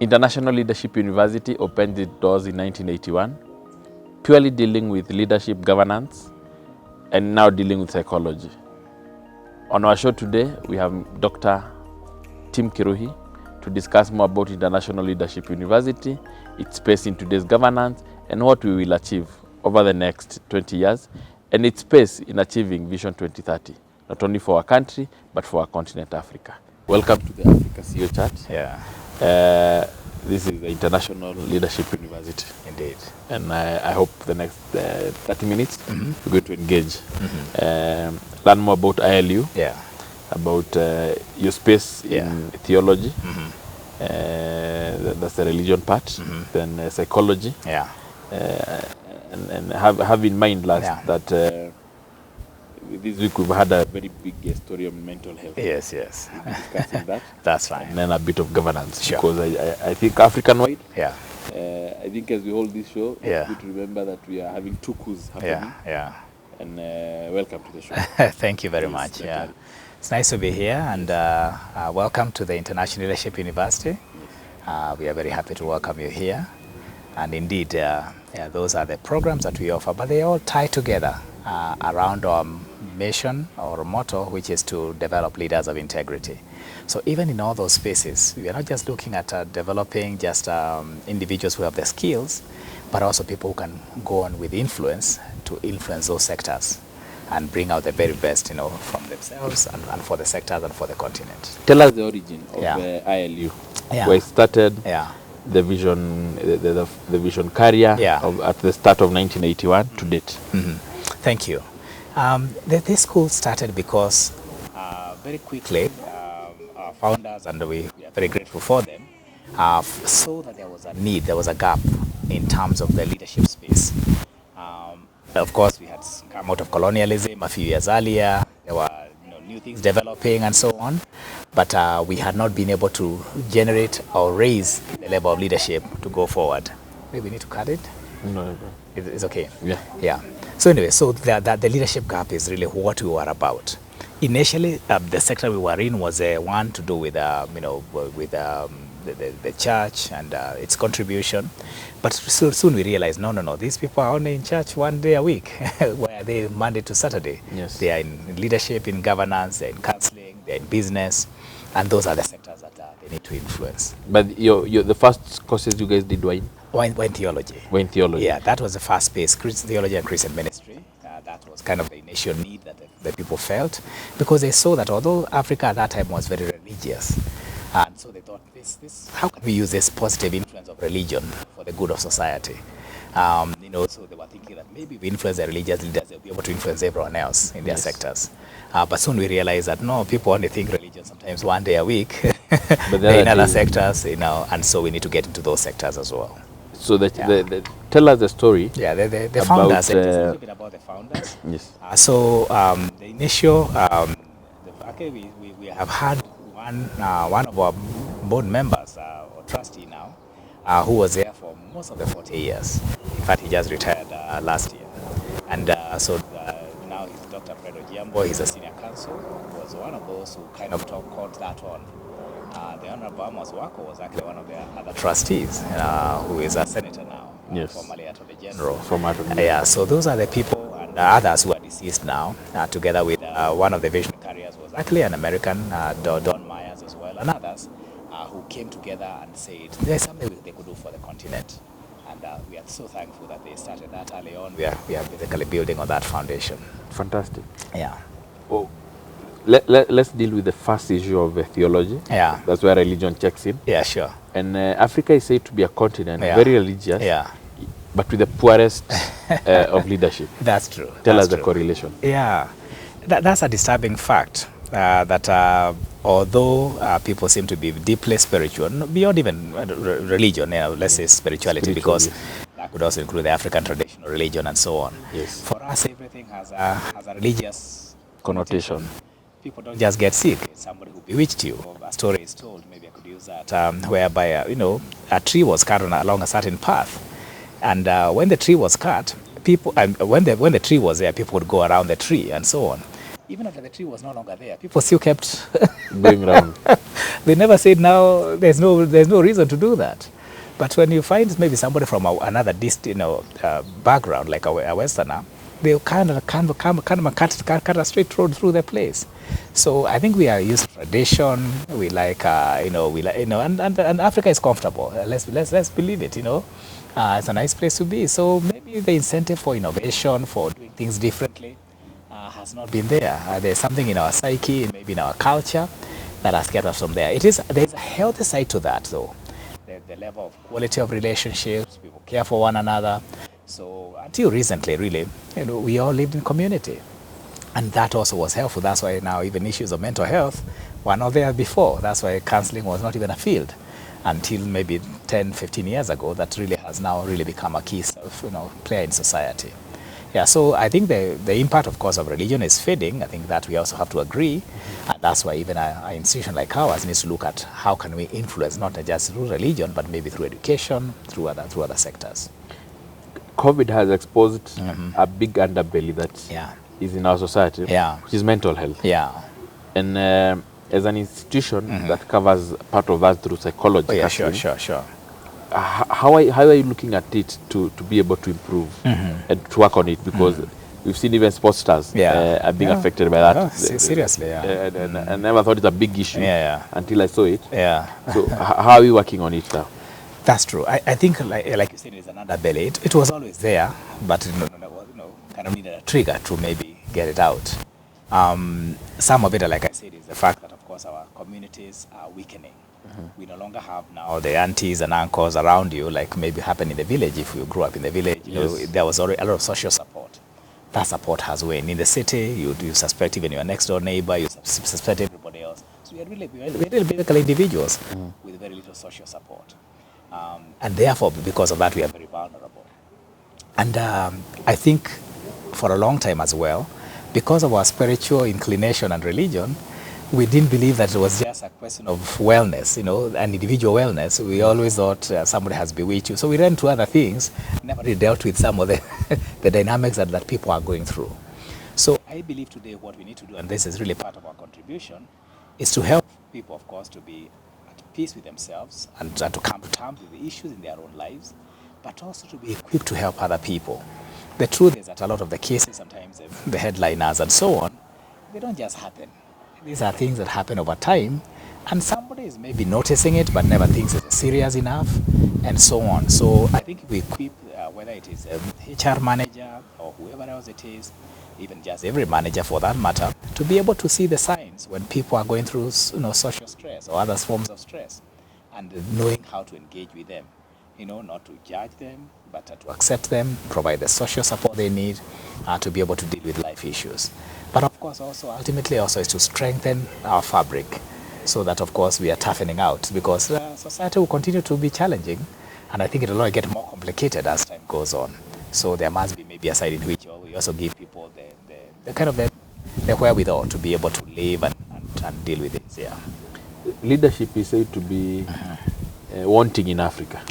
International Leadership University opened its doors in 1981, purely dealing with leadership governance and now dealing with psychology. On our show today, we have Dr. Tim Kiruhi to discuss more about International Leadership University, its space in today's governance, and what we will achieve over the next 20 years, and its space in achieving Vision 2030, not only for our country, but for our continent, Africa. Welcome to the Africa CEO Chat. Yeah. This is the International Leadership University. Indeed. And I hope the next 30 minutes we're going to engage, learn more about ILU, about your space in theology, that's the religion part, then psychology, and have in mind that this week we've had a very big story on mental health. Yes. We'll be discussing that. That's fine. And then a bit of governance. Sure. Because I think African-wide, I think as we hold this show, Yeah. it's good to remember that we are having two coups happening. And welcome to the show. Thank you very much. Yeah. It's nice to be here, and welcome to the International Leadership University. We are very happy to welcome you here. And indeed, those are the programs that we offer, but they all tie together around our mission or motto, which is to develop leaders of integrity. So even in all those spaces, we are not just looking at developing just individuals who have the skills, but also people who can go on with influence to influence those sectors and bring out the very best, from themselves and for the sectors and for the continent. Tell us the origin of the ILU, where it started, the vision, the vision carrier at the start of 1981 to date. Thank you. This school started because very quickly our founders, and we are very grateful for them, saw that there was a need, there was a gap in terms of the leadership space. Of course, we had come out of colonialism a few years earlier. There were new things developing and so on, but we had not been able to generate or raise the level of leadership to go forward. Maybe we need to cut it? No. It's okay. Yeah. So anyway, the leadership gap is really what we were about. Initially, the sector we were in was one to do with the church and its contribution. But soon we realized, no, these people are only in church one day a week. Where are they Monday to Saturday? Yes. They are in leadership, in governance, they're in counseling, they're in business, and those are the sectors that they need to influence. But the first courses you guys did were in theology. Were in theology. Yeah, that was the first space, Christian theology and Christian ministry. That was kind of the initial need that the people felt, because they saw that although Africa at that time was very religious, and so they thought, how can we use this positive influence of religion for the good of society? So they were thinking that maybe we influence the religious leaders, they'll be able to influence everyone else in their sectors. But soon we realized that no, people only think religion sometimes one day a week, but in other sectors, and so we need to get into those sectors as well. So tell us the story. Yeah, the founders. Just a little bit about the founders. Yes. The initial, we have had one of our board members or trustee now, who was there for most of the 40 years. In fact, he just retired last year. And now he's Dr. Fredo Giambo. He's a senior counsel. He was one of those who kind of caught that on. The Honorable Amos Wako was actually one of the other trustees, who is a senator now, formerly Attorney General. So those are the people, and others who are deceased now, together with one of the vision carriers was actually an American, Don Myers as well, and others who came together and said there's something they could do for the continent. And we are so thankful that they started that early on. We are basically building on that foundation. Fantastic. Yeah. Oh. Let's deal with the first issue of theology. Yeah. That's where religion checks in. Yeah, sure. And Africa is said to be a continent, very religious, but with the poorest of leadership. That's true. Tell us the correlation. Yeah. That's a disturbing fact, that although people seem to be deeply spiritual, beyond even religion, let's say spirituality, because that could also include the African traditional religion and so on. Yes. For us, everything has a religious connotation. People don't just get sick. It's somebody who bewitched you. A story is told, maybe I could use that, whereby, a tree was cut along a certain path. And when the tree was cut, when the tree was there, people would go around the tree and so on. Even after the tree was no longer there, people still kept going round. They never said now there's no reason to do that. But when you find maybe somebody from another background, like a Westerner, they'll kind of cut a straight road through the place. So I think we are used to tradition. We like, and Africa is comfortable. Let's believe it. It's a nice place to be. So maybe the incentive for innovation, for doing things differently, has not been there. There's something in our psyche, maybe in our culture, that has kept us from there. There's a healthy side to that, though. The level of quality of relationships, people care for one another. So until recently, really, we all lived in community. And that also was helpful. That's why now even issues of mental health were not there before. That's why counseling was not even a field until maybe 10, 15 years ago. That really has now really become a key player in society. Yeah, so I think the impact, of course, of religion is fading. I think that we also have to agree. And that's why even an institution like ours needs to look at how can we influence, not just through religion, but maybe through education, through other sectors. COVID has exposed a big underbelly that is in our society, which is mental health. Yeah. And as an institution that covers part of that through psychology. Oh, yeah, sure. How are you looking at it to be able to improve and to work on it? Because we've seen even sports stars are being affected by that. Oh, seriously, And I never thought it's a big issue until I saw it. Yeah. So how are you working on it now? That's true. I think, like you said, it's an underbelly. It was always there, but kind of needed a trigger to maybe get it out. Some of it, like I said, is the fact that, of course, our communities are weakening. We no longer have now the aunties and uncles around you, like maybe happened in the village. If you grew up in the village, there was already a lot of social support. That support has waned. In the city, you suspect even your next door neighbor, you suspect everybody else. So we are really biblical individuals with very little social support. And therefore, because of that, we are very vulnerable. And I think for a long time as well, because of our spiritual inclination and religion, we didn't believe that it was just a question of wellness, and individual wellness. We always thought somebody has bewitched you. So we ran to other things, never really dealt with some of the dynamics that people are going through. So I believe today what we need to do, and this is really part of our contribution, is to help people, of course, to be at peace with themselves and to come to terms with the issues in their own lives, but also to be equipped to help other people. The truth is that a lot of the cases, sometimes the headliners and so on, they don't just happen. These are things that happen over time, and somebody is maybe noticing it but never thinks it's serious enough, and so on. So I think if we equip, whether it is a HR manager or whoever else it is, even just every manager for that matter, to be able to see the signs when people are going through social stress or other forms of stress, and knowing how to engage with them. Not to judge them, but to accept them, provide the social support they need to be able to deal with life issues. But of course, ultimately is to strengthen our fabric so that, of course, we are toughening out, because society will continue to be challenging, and I think it will only get more complicated as time goes on. So there must be maybe a side in which we also give people the kind of the wherewithal to be able to live and deal with it. Yeah. Leadership is said to be wanting in Africa.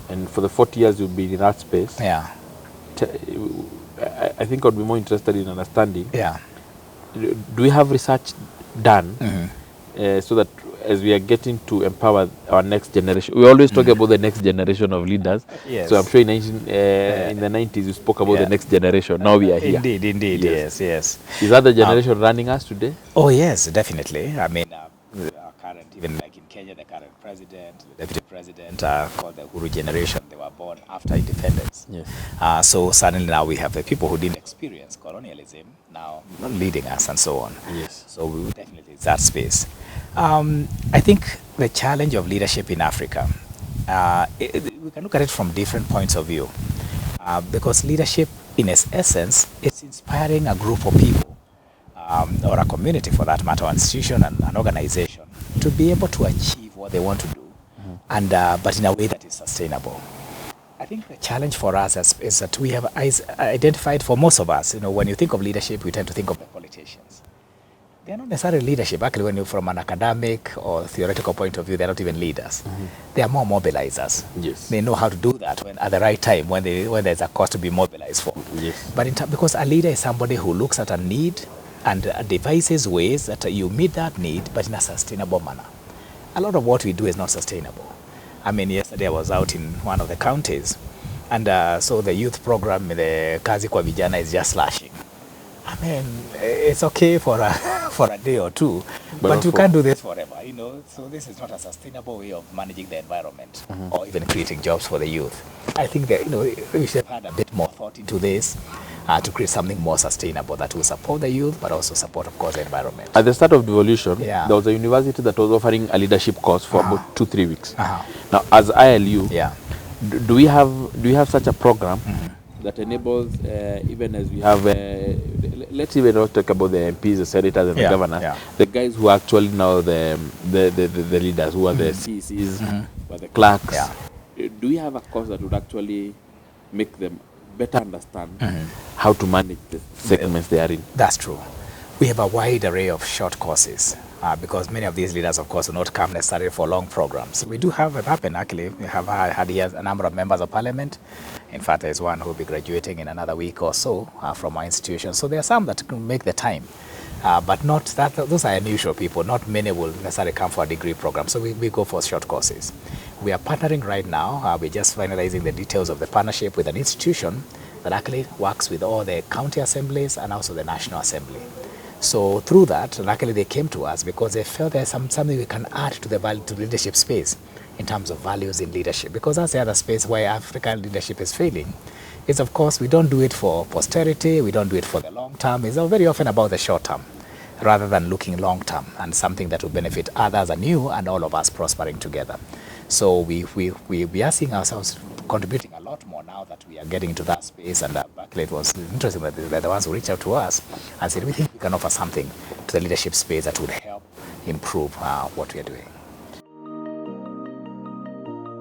And for the 40 years you've been in that space, I think I'd be more interested in understanding. Do we have research done so that as we are getting to empower our next generation, we always talk about the next generation of leaders. So I'm sure in the 90s you spoke about the next generation. Now we are here. Indeed. Yes. Is that the generation running us today? Oh yes, definitely. I mean, our current, even like in Kenya, the current president, the deputy president are called the Uhuru generation. They were born after independence. So suddenly now we have the people who didn't experience colonialism now leading us and so on. So we definitely, it's that space. I think the challenge of leadership in Africa, we can look at it from different points of view, because leadership in its essence is inspiring a group of people, or a community for that matter, an institution and an organization, to be able to achieve what they want to do, and but in a way that is sustainable. I think the challenge for us is that we have identified, for most of us, when you think of leadership, we tend to think of the politicians. They're not necessarily leadership. Actually, when you're from an academic or theoretical point of view, they're not even leaders. They are more mobilizers. They know how to do that at the right time, when there's a cause to be mobilized for. But because a leader is somebody who looks at a need and devises ways that you meet that need, but in a sustainable manner. A lot of what we do is not sustainable. I mean, yesterday I was out in one of the counties, and so the youth program, the Kazi kwa Vijana, is just slashing. I mean, it's okay for a, for a day or two, but you can't do this forever, you know. So this is not a sustainable way of managing the environment or even creating jobs for the youth. I think that, you know, we should have had a bit more thought into this to create something more sustainable that will support the youth, but also support, of course, the environment. At the start of devolution, there was a university that was offering a leadership course for about 2-3 weeks. Now, as ILU, do we have such a program that enables, even as we have, let's even not talk about the MPs, the senators, and the governors, the guys who are actually now the leaders, who are the CECs, who are the clerks. Do we have a course that would actually make them better understand how to manage the segments they are in? That's true. We have a wide array of short courses because many of these leaders, of course, will not come necessarily for long programs. We do have it happen, actually. We have had here a number of members of parliament. In fact, there's one who will be graduating in another week or so from our institution. So there are some that can make the time, but not that. Those are unusual people. Not many will necessarily come for a degree program. So we go for short courses. We are partnering right now. We're just finalizing the details of the partnership with an institution that actually works with all the county assemblies and also the National Assembly. So through that, luckily they came to us because they felt there's something we can add to the value to leadership space in terms of values in leadership. Because that's the other space where African leadership is failing. Is, of course, we don't do it for posterity, we don't do it for the long term. It's very often about the short term rather than looking long term and something that will benefit others and you and all of us prospering together. So we are seeing ourselves contributing a lot more now that we are getting into that space. And Berkeley, it was interesting that they're the ones who reached out to us and said, we think we can offer something to the leadership space that would help improve what we are doing.